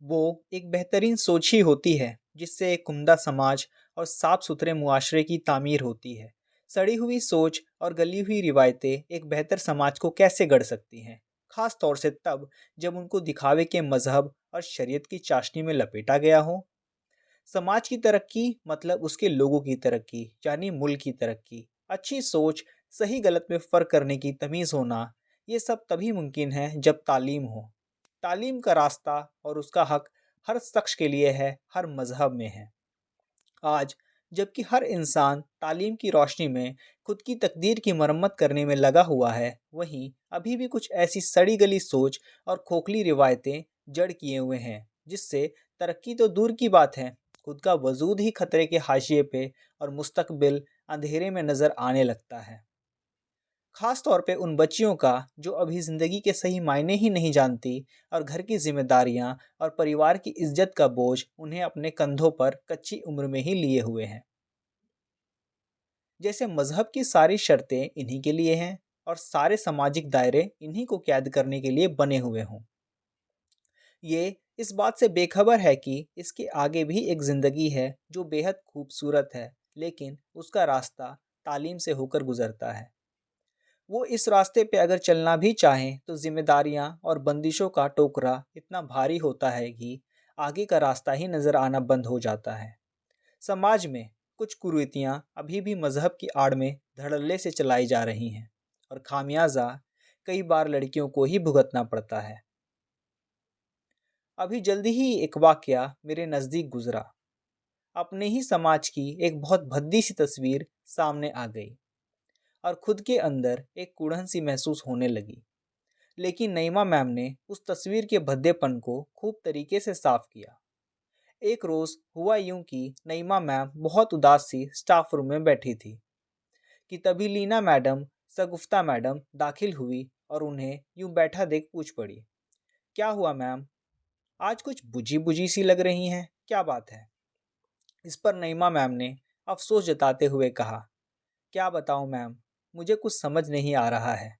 वो एक बेहतरीन सोच ही होती है जिससे एक उम्दा समाज और साफ सुथरे मुआशरे की तामीर होती है। सड़ी हुई सोच और गली हुई रिवायतें एक बेहतर समाज को कैसे गढ़ सकती हैं, खास तौर से तब जब उनको दिखावे के मजहब और शरीयत की चाशनी में लपेटा गया हो। समाज की तरक्की मतलब उसके लोगों की तरक्की, यानी मुल्क की तरक्की। अच्छी सोच, सही गलत में फ़र्क करने की तमीज़ होना, ये सब तभी मुमकिन है जब तालीम हो। तालीम का रास्ता और उसका हक हर शख्स के लिए है, हर मज़हब में है। आज जबकि हर इंसान तालीम की रोशनी में खुद की तकदीर की मरम्मत करने में लगा हुआ है, वहीं अभी भी कुछ ऐसी सड़ी गली सोच और खोखली रिवायतें जड़ किए हुए हैं, जिससे तरक्की तो दूर की बात है, खुद का वजूद ही खतरे के हाशिए पे और मुस्तकबिल अंधेरे में नज़र आने लगता है। खास तौर पे उन बच्चियों का जो अभी ज़िंदगी के सही मायने ही नहीं जानती और घर की जिम्मेदारियां और परिवार की इज्जत का बोझ उन्हें अपने कंधों पर कच्ची उम्र में ही लिए हुए हैं। जैसे मजहब की सारी शर्तें इन्हीं के लिए हैं और सारे सामाजिक दायरे इन्हीं को कैद करने के लिए बने हुए हों। ये इस बात से बेखबर है कि इसके आगे भी एक ज़िंदगी है जो बेहद खूबसूरत है, लेकिन उसका रास्ता तालीम से होकर गुजरता है। वो इस रास्ते पे अगर चलना भी चाहें तो जिम्मेदारियां और बंदिशों का टोकरा इतना भारी होता है कि आगे का रास्ता ही नज़र आना बंद हो जाता है। समाज में कुछ कुरीतियां अभी भी मजहब की आड़ में धड़ल्ले से चलाई जा रही हैं और खामियाजा कई बार लड़कियों को ही भुगतना पड़ता है। अभी जल्दी ही एक वाकया मेरे नज़दीक गुजरा। अपने ही समाज की एक बहुत भद्दी सी तस्वीर सामने आ गई और खुद के अंदर एक कुड़न सी महसूस होने लगी। लेकिन नईमा मैम ने उस तस्वीर के भद्देपन को खूब तरीके से साफ किया। एक रोज़ हुआ यूं कि नईमा मैम बहुत उदास सी स्टाफ रूम में बैठी थी कि तभी लीना मैडम, सगुफ्ता मैडम दाखिल हुई और उन्हें यूं बैठा देख पूछ पड़ी, क्या हुआ मैम, आज कुछ बुझी बुझी सी लग रही हैं, क्या बात है। इस पर नईमा मैम ने अफसोस जताते हुए कहा, क्या बताऊं मैम, मुझे कुछ समझ नहीं आ रहा है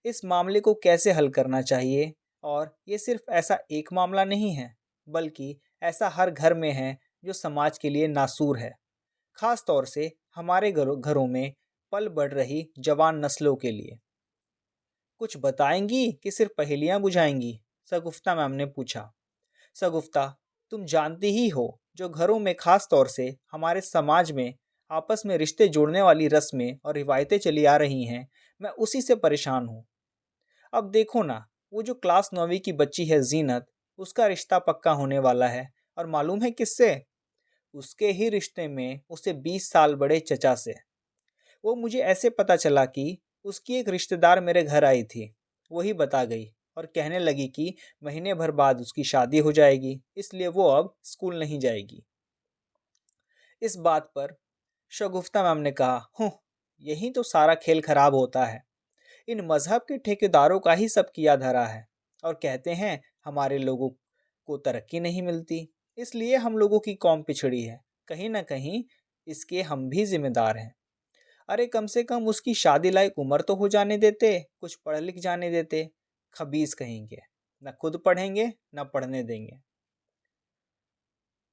इस मामले को कैसे हल करना चाहिए। और ये सिर्फ ऐसा एक मामला नहीं है, बल्कि ऐसा हर घर में है जो समाज के लिए नासूर है, खास तौर से हमारे घरों घरों में पल बढ़ रही जवान नस्लों के लिए। कुछ बताएंगी कि सिर्फ पहेलियां बुझाएंगी, सगुफ्ता मैम ने पूछा। सगुफ्ता, तुम जानती ही हो जो घरों में खास तौर से हमारे समाज में आपस में रिश्ते जोड़ने वाली रस्में और रिवायतें चली आ रही हैं, मैं उसी से परेशान हूँ। अब देखो ना, वो जो क्लास 9वीं की बच्ची है जीनत, उसका रिश्ता पक्का होने वाला है और मालूम है किससे? उसके ही रिश्ते में उससे 20 साल बड़े चचा से। वो मुझे ऐसे पता चला कि उसकी एक रिश्तेदार मेरे घर आई थी, वही बता गई और कहने लगी कि महीने भर बाद उसकी शादी हो जाएगी, इसलिए वो अब स्कूल नहीं जाएगी। इस बात पर शगुफ्ता मैम ने कहा, हूँ, यही तो सारा खेल खराब होता है। इन मजहब के ठेकेदारों का ही सब किया धरा है और कहते हैं हमारे लोगों को तरक्की नहीं मिलती, इसलिए हम लोगों की कौम पिछड़ी है। कहीं ना कहीं इसके हम भी जिम्मेदार हैं। अरे कम से कम उसकी शादी लायक उम्र तो हो जाने देते, कुछ पढ़ लिख जाने देते। खबीस कहेंगे, न खुद पढ़ेंगे न पढ़ने देंगे।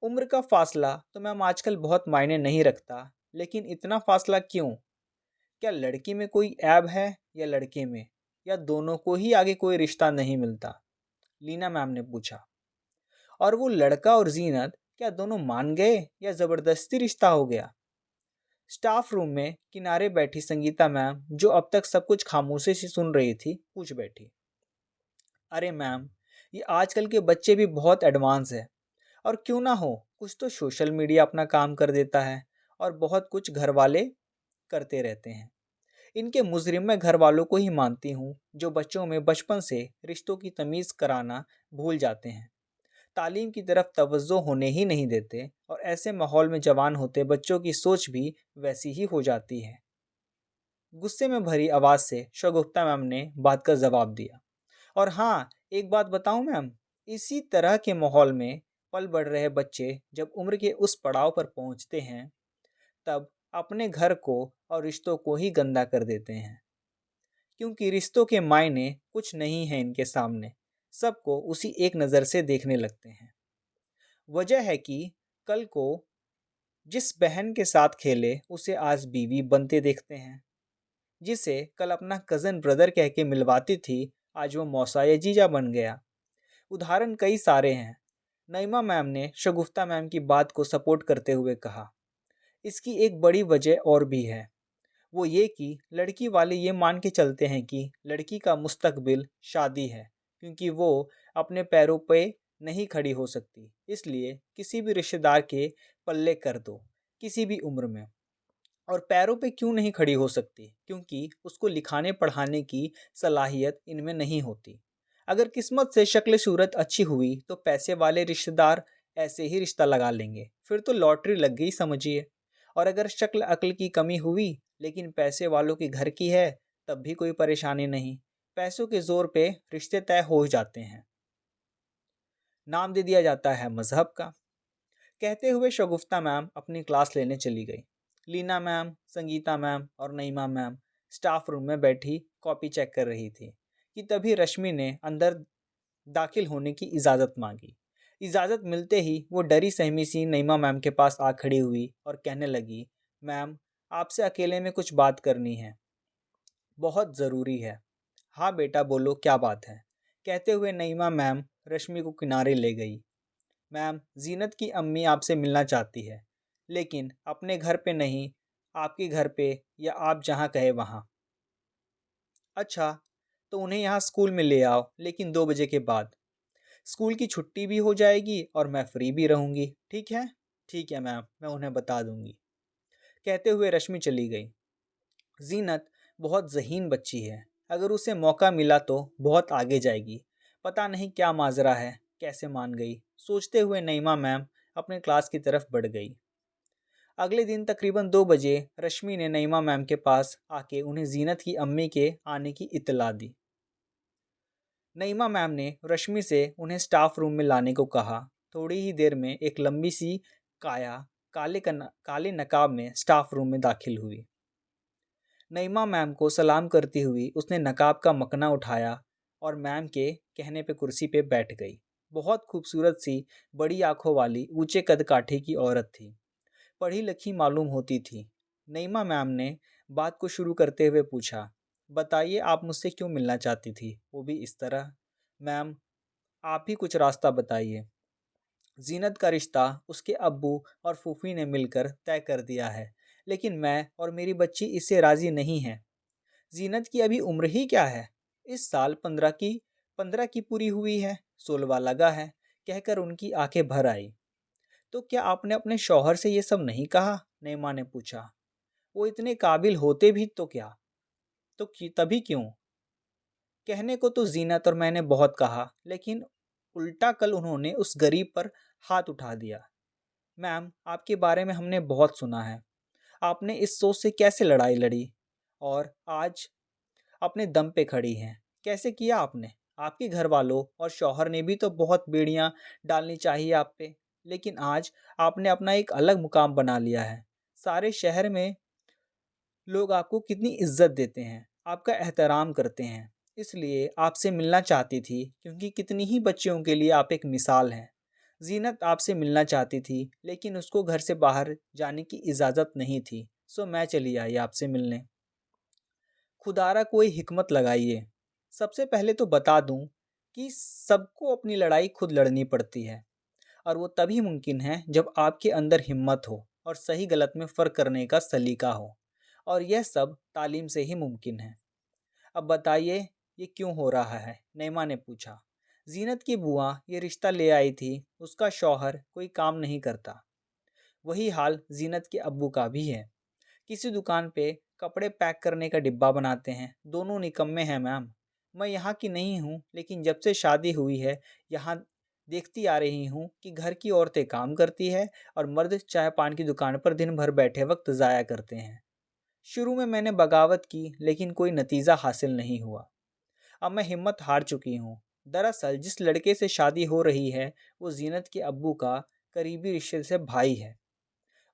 उम्र का फासला तो मैम आजकल बहुत मायने नहीं रखता, लेकिन इतना फासला क्यों? क्या लड़की में कोई ऐब है या लड़के में, या दोनों को ही आगे कोई रिश्ता नहीं मिलता? लीना मैम ने पूछा। और वो लड़का और जीनत क्या दोनों मान गए या जबरदस्ती रिश्ता हो गया? स्टाफ रूम में किनारे बैठी संगीता मैम, जो अब तक सब कुछ खामोशी से सुन रही थी, पूछ बैठी, अरे मैम, ये आजकल के बच्चे भी बहुत एडवांस है। और क्यों ना हो, कुछ तो सोशल मीडिया अपना काम कर देता है और बहुत कुछ घर वाले करते रहते हैं। इनके मुजरिम मैं घर वालों को ही मानती हूँ जो बच्चों में बचपन से रिश्तों की तमीज़ कराना भूल जाते हैं, तालीम की तरफ तवज्जो होने ही नहीं देते और ऐसे माहौल में जवान होते बच्चों की सोच भी वैसी ही हो जाती है। गुस्से में भरी आवाज़ से शगुफ्ता मैम ने बात का जवाब दिया। और हाँ, एक बात बताऊं मैम, इसी तरह के माहौल में पल बढ़ रहे बच्चे जब उम्र के उस पड़ाव पर पहुंचते हैं, तब अपने घर को और रिश्तों को ही गंदा कर देते हैं, क्योंकि रिश्तों के मायने कुछ नहीं है इनके सामने, सबको उसी एक नज़र से देखने लगते हैं। वजह है कि कल को जिस बहन के साथ खेले उसे आज बीवी बनते देखते हैं, जिसे कल अपना कज़न ब्रदर कह के मिलवाती थी आज वो मौसा या जीजा बन गया। उदाहरण कई सारे हैं। नईमा मैम ने शगुफ्ता मैम की बात को सपोर्ट करते हुए कहा, इसकी एक बड़ी वजह और भी है। वो ये कि लड़की वाले ये मान के चलते हैं कि लड़की का मुस्तकबिल शादी है, क्योंकि वो अपने पैरों पे नहीं खड़ी हो सकती, इसलिए किसी भी रिश्तेदार के पल्ले कर दो किसी भी उम्र में। और पैरों पे क्यों नहीं खड़ी हो सकती? क्योंकि उसको लिखाने पढ़ाने की सलाहियत इनमें नहीं होती। अगर किस्मत से शक्ल सूरत अच्छी हुई तो पैसे वाले रिश्तेदार ऐसे ही रिश्ता लगा लेंगे, फिर तो लॉटरी लग गई समझिए। और अगर शक्ल अक्ल की कमी हुई लेकिन पैसे वालों के घर की है, तब भी कोई परेशानी नहीं, पैसों के जोर पे रिश्ते तय हो जाते हैं। नाम दे दिया जाता है मजहब का। कहते हुए शगुफ्ता मैम अपनी क्लास लेने चली गई। लीना मैम, संगीता मैम और नईमा मैम स्टाफ रूम में बैठी कॉपी चेक कर रही थी कि तभी रश्मि ने अंदर दाखिल होने की इजाज़त मांगी। इजाज़त मिलते ही वो डरी सहमी सी नईमा मैम के पास आ खड़ी हुई और कहने लगी, मैम आपसे अकेले में कुछ बात करनी है, बहुत ज़रूरी है। हाँ बेटा बोलो क्या बात है। कहते हुए नईमा मैम रश्मि को किनारे ले गई। मैम जीनत की अम्मी आपसे मिलना चाहती है, लेकिन अपने घर पे नहीं, आपके घर पे या आप जहाँ कहे वहाँ। अच्छा, तो उन्हें यहाँ स्कूल में ले आओ, लेकिन 2 बजे के बाद। स्कूल की छुट्टी भी हो जाएगी और मैं फ्री भी रहूँगी, ठीक है? ठीक है मैम, मैं उन्हें बता दूँगी। कहते हुए रश्मि चली गई। जीनत बहुत ज़हीन बच्ची है, अगर उसे मौका मिला तो बहुत आगे जाएगी। पता नहीं क्या माजरा है, कैसे मान गई, सोचते हुए नईमा मैम अपने क्लास की तरफ बढ़ गई। अगले दिन तकरीबन 2 बजे रश्मि ने नईमा मैम के पास आके उन्हें जीनत की अम्मी के आने की इत्तला दी। नईमा मैम ने रश्मि से उन्हें स्टाफ रूम में लाने को कहा। थोड़ी ही देर में एक लंबी सी काया काले नकाब में स्टाफ रूम में दाखिल हुई। नईमा मैम को सलाम करती हुई उसने नकाब का मकना उठाया और मैम के कहने पे कुर्सी पे बैठ गई। बहुत खूबसूरत सी बड़ी आंखों वाली ऊंचे कद काठी की औरत थी, पढ़ी लिखी मालूम होती थी। नईमा मैम ने बात को शुरू करते हुए पूछा, बताइए आप मुझसे क्यों मिलना चाहती थी, वो भी इस तरह। मैम आप ही कुछ रास्ता बताइए। जीनत का रिश्ता उसके अब्बू और फूफी ने मिलकर तय कर दिया है, लेकिन मैं और मेरी बच्ची इससे राज़ी नहीं हैं। जीनत की अभी उम्र ही क्या है, इस साल 15 की पूरी हुई है, 16वां लगा है। कहकर उनकी आंखें भर आई। तो क्या आपने अपने शौहर से ये सब नहीं कहा? नईमा ने पूछा। वो इतने काबिल होते भी तो क्या, तो तभी क्यों? कहने को तो जीनत और मैंने बहुत कहा, लेकिन उल्टा कल उन्होंने उस गरीब पर हाथ उठा दिया। मैम आपके बारे में हमने बहुत सुना है, आपने इस सोच से कैसे लड़ाई लड़ी और आज अपने दम पे खड़ी हैं। कैसे किया आपने? आपके घर वालों और शौहर ने भी तो बहुत बेड़ियां डालनी चाहिए आप पे, लेकिन आज आपने अपना एक अलग मुकाम बना लिया है। सारे शहर में लोग आपको कितनी इज्जत देते हैं, आपका एहतराम करते हैं। इसलिए आपसे मिलना चाहती थी, क्योंकि कितनी ही बच्चियों के लिए आप एक मिसाल हैं। जीनत आपसे मिलना चाहती थी, लेकिन उसको घर से बाहर जाने की इजाज़त नहीं थी, सो मैं चली आई आपसे मिलने। खुदारा कोई हिकमत लगाइए। सबसे पहले तो बता दूं कि सबको अपनी लड़ाई खुद लड़नी पड़ती है, और वो तभी मुमकिन है जब आपके अंदर हिम्मत हो और सही गलत में फ़र्क करने का सलीका हो, और यह सब तालीम से ही मुमकिन है। अब बताइए ये क्यों हो रहा है? नईमा ने पूछा। जीनत की बुआ ये रिश्ता ले आई थी, उसका शौहर कोई काम नहीं करता। वही हाल जीनत के अब्बू का भी है, किसी दुकान पे कपड़े पैक करने का डिब्बा बनाते हैं। दोनों निकम्मे हैं मैम। मैं यहाँ की नहीं हूँ, लेकिन जब से शादी हुई है यहाँ देखती आ रही हूँ कि घर की औरतें काम करती है और मर्द चाय पान की दुकान पर दिन भर बैठे वक्त ज़ाया करते हैं। शुरू में मैंने बगावत की, लेकिन कोई नतीजा हासिल नहीं हुआ। अब मैं हिम्मत हार चुकी हूँ। दरअसल जिस लड़के से शादी हो रही है वो जीनत के अब्बू का करीबी रिश्ते से भाई है।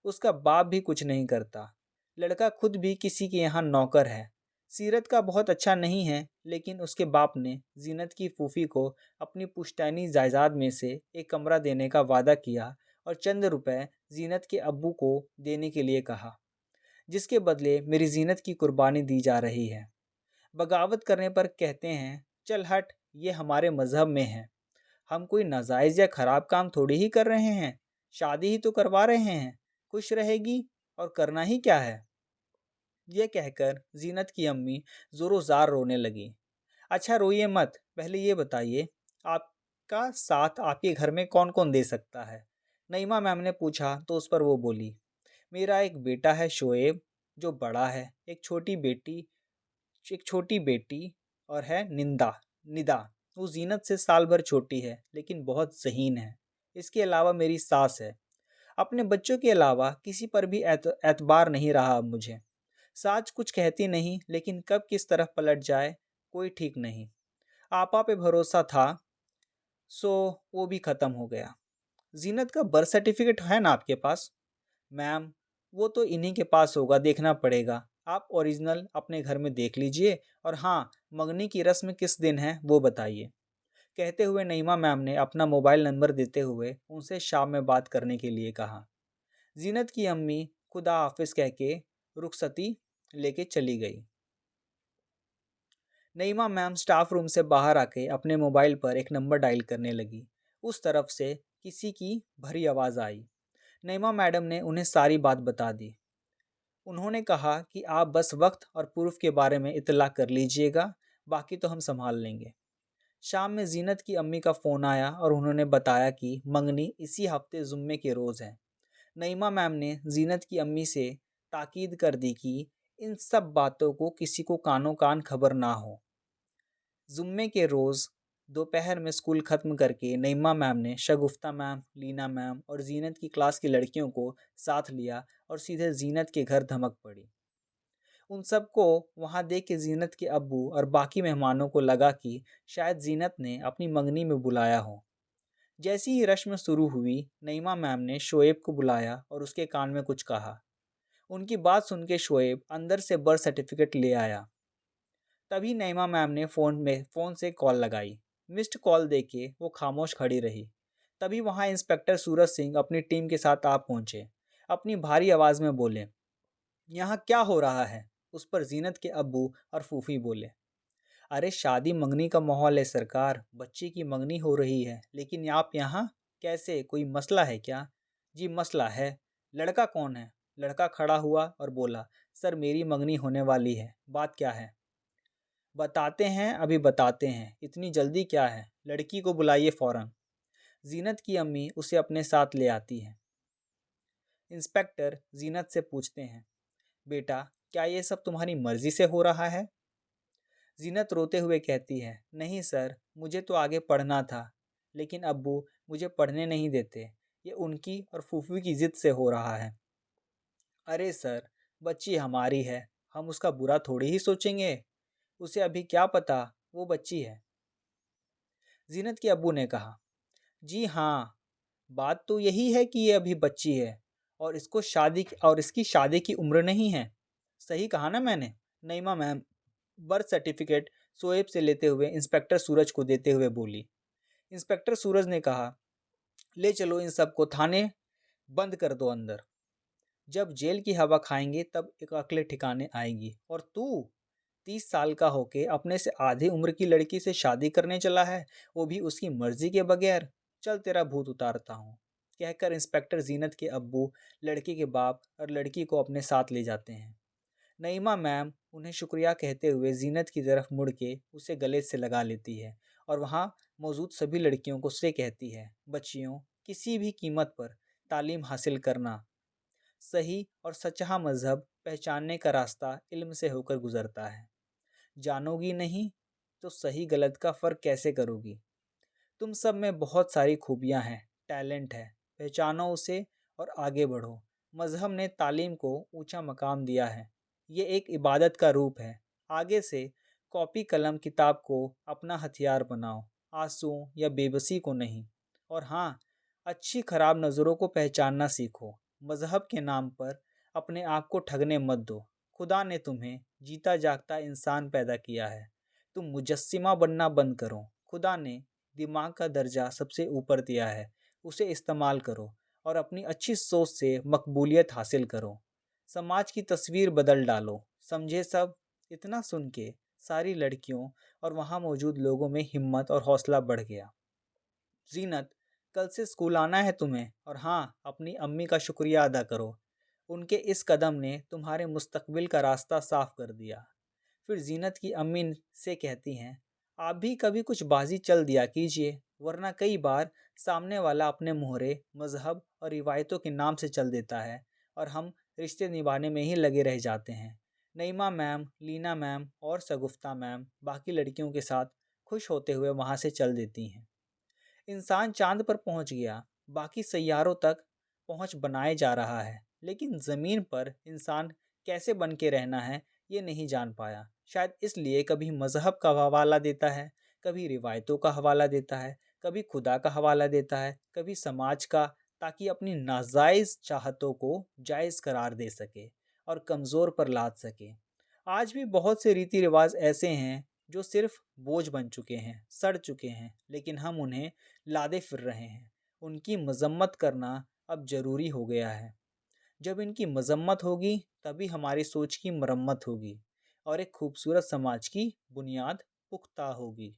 उसका बाप भी कुछ नहीं करता, लड़का खुद भी किसी के यहाँ नौकर है। सीरत का बहुत अच्छा नहीं है, लेकिन उसके बाप ने जीनत की फूफी को अपनी पुश्तैनी जायदाद में से एक कमरा देने का वादा किया और चंद रुपए जीनत के अब्बू को देने के लिए कहा, जिसके बदले मेरी जीनत की कुर्बानी दी जा रही है। बगावत करने पर कहते हैं, चल हट, ये हमारे मज़हब में है। हम कोई नाजायज़ या ख़राब काम थोड़ी ही कर रहे हैं, शादी ही तो करवा रहे हैं। खुश रहेगी और करना ही क्या है। ये कहकर जीनत की अम्मी ज़ोरों-ज़ार रोने लगी। अच्छा रोइए मत, पहले ये बताइए, आपका साथ आपके घर में कौन-कौन दे सकता है? नईमा मैम ने पूछा तो उस पर वो बोली, मेरा एक बेटा है शोएब, जो बड़ा है, एक छोटी बेटी और है निदा। वो जीनत से साल भर छोटी है, लेकिन बहुत ज़हीन है। इसके अलावा मेरी सास है। अपने बच्चों के अलावा किसी पर भी एतबार नहीं रहा अब मुझे। साच कुछ कहती नहीं, लेकिन कब किस तरफ पलट जाए कोई ठीक नहीं। आपा पे भरोसा था, सो वो भी ख़त्म हो गया। जीनत का बर्थ सर्टिफिकेट है ना आपके पास? मैम, वो तो इन्हीं के पास होगा, देखना पड़ेगा। आप ओरिजिनल अपने घर में देख लीजिए, और हाँ, मंगनी की रस्म किस दिन है वो बताइए। कहते हुए नईमा मैम ने अपना मोबाइल नंबर देते हुए उनसे शाम में बात करने के लिए कहा। जीनत की अम्मी खुदा हाफिज कह के रुखसती लेके चली गई। नईमा मैम स्टाफ रूम से बाहर आके अपने मोबाइल पर एक नंबर डायल करने लगी। उस तरफ से किसी की भरी आवाज़ आई। नईमा मैडम ने उन्हें सारी बात बता दी। उन्होंने कहा कि आप बस वक्त और प्रूफ के बारे में इत्तला कर लीजिएगा, बाकी तो हम संभाल लेंगे। शाम में जीनत की अम्मी का फ़ोन आया और उन्होंने बताया कि मंगनी इसी हफ्ते जुम्मे के रोज़ है। नईमा मैम ने जीनत की अम्मी से ताकीद कर दी कि इन सब बातों को किसी को कानो कान खबर ना हो। जुम्मे के रोज़ दोपहर में स्कूल ख़त्म करके नईमा मैम ने शगुफ्ता मैम, लीना मैम और जीनत की क्लास की लड़कियों को साथ लिया और सीधे जीनत के घर धमक पड़ी। उन सबको वहाँ देख के जीनत के अब्बू और बाकी मेहमानों को लगा कि शायद जीनत ने अपनी मंगनी में बुलाया हो। जैसी ही रस्म शुरू हुई, नईमा मैम ने शोएब को बुलाया और उसके कान में कुछ कहा। उनकी बात सुन के शोएब अंदर से बर्थ सर्टिफिकेट ले आया। तभी नईमा मैम ने फ़ोन से कॉल लगाई। मिस्ड कॉल देके वो खामोश खड़ी रही। तभी वहाँ इंस्पेक्टर सूरज सिंह अपनी टीम के साथ आ पहुँचे। अपनी भारी आवाज़ में बोले, यहाँ क्या हो रहा है? उस पर जीनत के अब्बू और फूफी बोले, अरे शादी मंगनी का माहौल है सरकार, बच्ची की मंगनी हो रही है, लेकिन आप यहाँ कैसे? कोई मसला है क्या? जी मसला है। लड़का कौन है? लड़का खड़ा हुआ और बोला, सर मेरी मंगनी होने वाली है। बात क्या है? बताते हैं, अभी बताते हैं, इतनी जल्दी क्या है? लड़की को बुलाइए फ़ौरन। जीनत की अम्मी उसे अपने साथ ले आती है। इंस्पेक्टर जीनत से पूछते हैं, बेटा क्या ये सब तुम्हारी मर्जी से हो रहा है? जीनत रोते हुए कहती है, नहीं सर, मुझे तो आगे पढ़ना था, लेकिन अब्बू मुझे पढ़ने नहीं देते। ये उनकी और फूफी की ज़िद से हो रहा है। अरे सर, बच्ची हमारी है, हम उसका बुरा थोड़ी ही सोचेंगे। उसे अभी क्या पता, वो बच्ची है। जीनत के अब्बू ने कहा, जी हाँ, बात तो यही है कि ये अभी बच्ची है और इसकी शादी की उम्र नहीं है। सही कहा ना मैंने? नईमा मैम बर्थ सर्टिफिकेट शोएब से लेते हुए इंस्पेक्टर सूरज को देते हुए बोली। इंस्पेक्टर सूरज ने कहा, ले चलो इन सबको थाने, बंद कर दो अंदर। जब जेल की हवा खाएंगे तब एक अक्ल ठिकाने आएगी। और तू 30 साल का होके अपने से आधी उम्र की लड़की से शादी करने चला है, वो भी उसकी मर्जी के बगैर। चल तेरा भूत उतारता हूँ। कहकर इंस्पेक्टर जीनत के अब्बू, लड़की के बाप और लड़की को अपने साथ ले जाते हैं। नईमा मैम उन्हें शुक्रिया कहते हुए जीनत की तरफ मुड़ के उसे गले से लगा लेती है और वहाँ मौजूद सभी लड़कियों को से कहती है, बच्चियों, किसी भी कीमत पर तालीम हासिल करना, सही और सच्चा मज़हब पहचानने का रास्ता इल्म से होकर गुजरता है। जानोगी नहीं तो सही गलत का फ़र्क कैसे करोगी? तुम सब में बहुत सारी खूबियाँ हैं, टैलेंट है, पहचानो उसे और आगे बढ़ो। मज़हब ने तालीम को ऊंचा मकाम दिया है। ये एक इबादत का रूप है। आगे से कॉपी कलम किताब को अपना हथियार बनाओ, आंसुओं या बेबसी को नहीं। और हाँ, अच्छी खराब नज़रों को पहचानना सीखो। मज़हब के नाम पर अपने आप को ठगने मत दो। खुदा ने तुम्हें जीता जागता इंसान पैदा किया है। तुम मुजस्सिमा बनना बंद करो। खुदा ने दिमाग का दर्जा सबसे ऊपर दिया है, उसे इस्तेमाल करो और अपनी अच्छी सोच से मकबूलियत हासिल करो। समाज की तस्वीर बदल डालो, समझे सब? इतना सुन के सारी लड़कियों और वहाँ मौजूद लोगों में हिम्मत और हौसला बढ़ गया। जीनत, कल से स्कूल आना है तुम्हें, और हाँ, अपनी अम्मी का शुक्रिया अदा करो। उनके इस कदम ने तुम्हारे मुस्तकबिल का रास्ता साफ कर दिया। फिर जीनत की अम्मी से कहती हैं, आप भी कभी कुछ बाजी चल दिया कीजिए, वरना कई बार सामने वाला अपने मोहरे, मजहब और रिवायतों के नाम से चल देता है और हम रिश्ते निभाने में ही लगे रह जाते हैं। नईमा मैम, लीना मैम और सगुफ्ता मैम बाकी लड़कियों के साथ खुश होते हुए वहाँ से चल देती हैं। इंसान चांद पर पहुंच गया, बाकी सैयारों तक पहुंच बनाए जा रहा है, लेकिन ज़मीन पर इंसान कैसे बन के रहना है ये नहीं जान पाया। शायद इसलिए कभी मज़हब का हवाला देता है, कभी रिवायतों का हवाला देता है, कभी खुदा का हवाला देता है, कभी समाज का, ताकि अपनी नाजायज़ चाहतों को जायज़ करार दे सके और कमज़ोर पर लाद सके। आज भी बहुत से रीति रिवाज ऐसे हैं जो सिर्फ बोझ बन चुके हैं, सड़ चुके हैं, लेकिन हम उन्हें लादे फिर रहे हैं। उनकी मजम्मत करना अब ज़रूरी हो गया है। जब इनकी मजम्मत होगी तभी हमारी सोच की मरम्मत होगी और एक खूबसूरत समाज की बुनियाद पुख्ता होगी।